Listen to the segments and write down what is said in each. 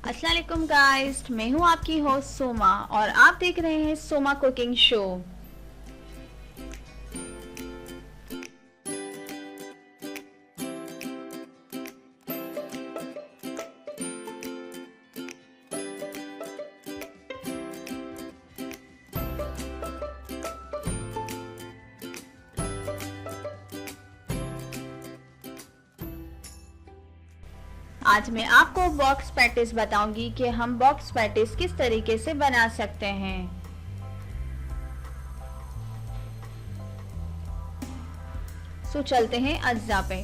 अस्सलाम वालेकुम गाइस, मैं हूं आपकी होस्ट सोमा और आप देख रहे हैं सोमा कुकिंग शो। आज मैं आपको बॉक्स पैटिस बताऊंगी कि हम बॉक्स पैटिस किस तरीके से बना सकते हैं। सो चलते हैं अज्जा पे।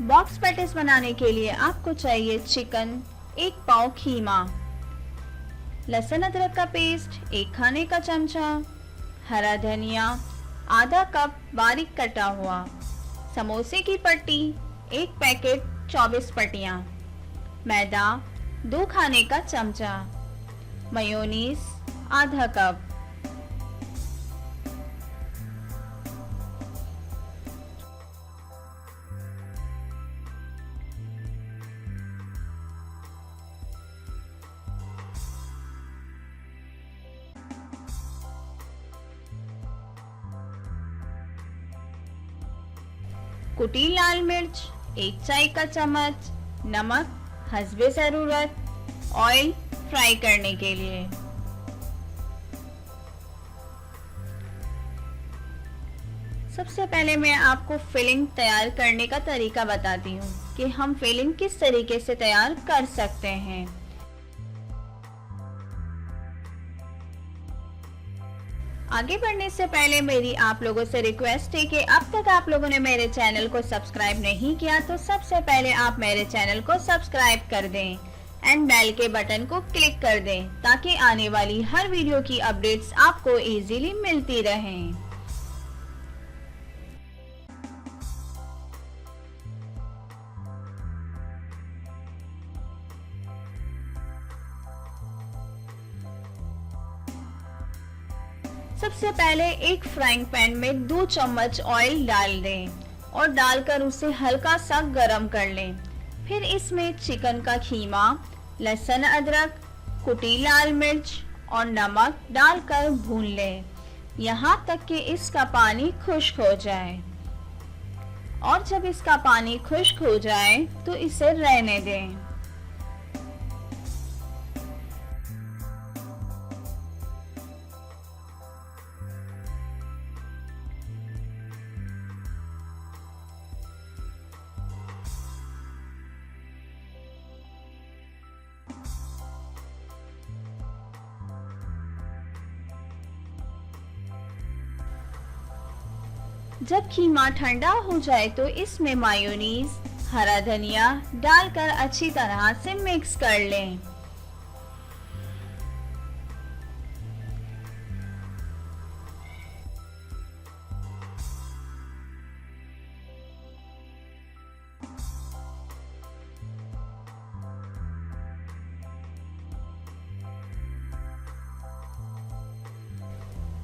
बॉक्स पैटिस बनाने के लिए आपको चाहिए चिकन 1 पाव, खीमा, लहसुन अदरक का पेस्ट 1 खाने का चमचा, हरा धनिया आधा कप बारीक कटा हुआ, समोसे की पट्टी 1 पैकेट 24 पट्टियाँ, मैदा 2 खाने का चमचा, मेयोनीज आधा कप। कुटी लाल मिर्च 1 चाय का चम्मच, नमक हस्बे ज़रूरत, ऑयल फ्राई करने के लिए। सबसे पहले मैं आपको फिलिंग तैयार करने का तरीका बताती हूँ कि हम फिलिंग किस तरीके से तैयार कर सकते हैं। आगे बढ़ने से पहले मेरी आप लोगों से रिक्वेस्ट है कि अब तक आप लोगों ने मेरे चैनल को सब्सक्राइब नहीं किया तो सबसे पहले आप मेरे चैनल को सब्सक्राइब कर दें एंड बेल के बटन को क्लिक कर दें ताकि आने वाली हर वीडियो की अपडेट्स आपको इजीली मिलती रहें। सबसे पहले एक फ्राइंग पैन में 2 चम्मच ऑयल डाल दें और डालकर उसे हल्का सा गरम कर लें। फिर इसमें चिकन का खीमा, लहसुन अदरक, कुटी लाल मिर्च और नमक डालकर भून लें यहाँ तक कि इसका पानी खुश्क हो जाए। और जब इसका पानी खुश्क हो जाए तो इसे रहने दें। जब खीमा ठंडा हो जाए तो इसमें मायोनीज, हरा धनिया डालकर अच्छी तरह से मिक्स कर लें।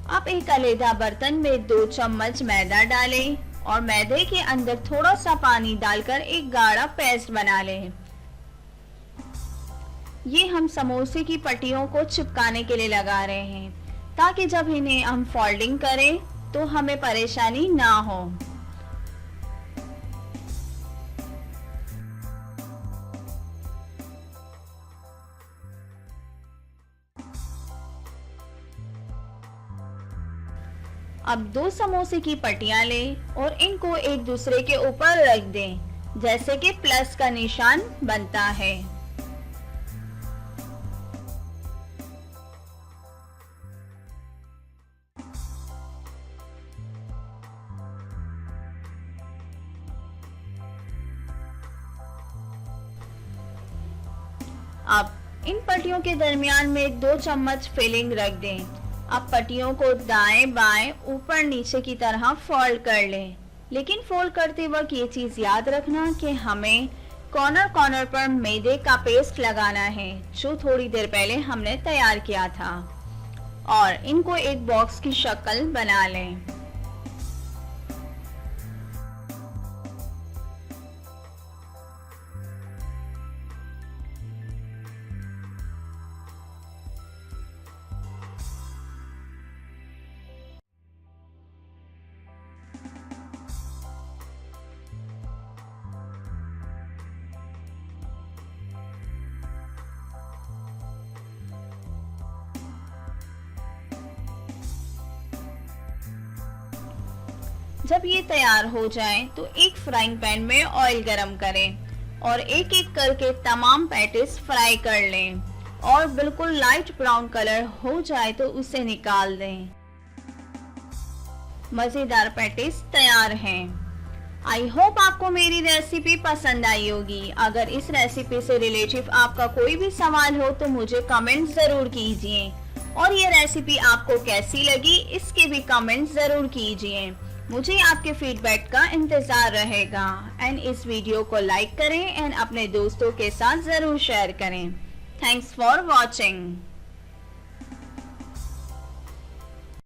अब एक अलग बर्तन में 2 चम्मच मैदा डालें और मैदे के अंदर थोड़ा सा पानी डालकर एक गाढ़ा पेस्ट बना लें। ये हम समोसे की पट्टियों को चिपकाने के लिए लगा रहे हैं ताकि जब इन्हें हम फोल्डिंग करें तो हमें परेशानी ना हो। अब 2 समोसे की पट्टियां लें और इनको एक दूसरे के ऊपर रख दें जैसे कि प्लस का निशान बनता है। अब इन पट्टियों के दरमियान में 2 चम्मच फिलिंग रख दें। अब पट्टियों को दाएं बाएं ऊपर नीचे की तरह फोल्ड कर लें, लेकिन फोल्ड करते वक्त ये चीज़ याद रखना कि हमें कॉर्नर कॉर्नर पर मैदे का पेस्ट लगाना है जो थोड़ी देर पहले हमने तैयार किया था और इनको एक बॉक्स की शक्ल बना लें। जब ये तैयार हो जाए तो एक फ्राइंग पैन में ऑयल गरम करें और एक एक करके तमाम पैटिस फ्राई कर लें और बिल्कुल लाइट ब्राउन कलर हो जाए तो उसे निकाल दें। मज़ेदार पैटिस तैयार हैं। आई होप आपको मेरी रेसिपी पसंद आई होगी। अगर इस रेसिपी से रिलेटिव आपका कोई भी सवाल हो तो मुझे कमेंट ज़रूर कीजिए और ये रेसिपी आपको कैसी लगी इसके भी कमेंट ज़रूर कीजिए। मुझे आपके फीडबैक का इंतज़ार रहेगा। एंड इस वीडियो को लाइक करें एंड अपने दोस्तों के साथ ज़रूर शेयर करें। Thanks for watching.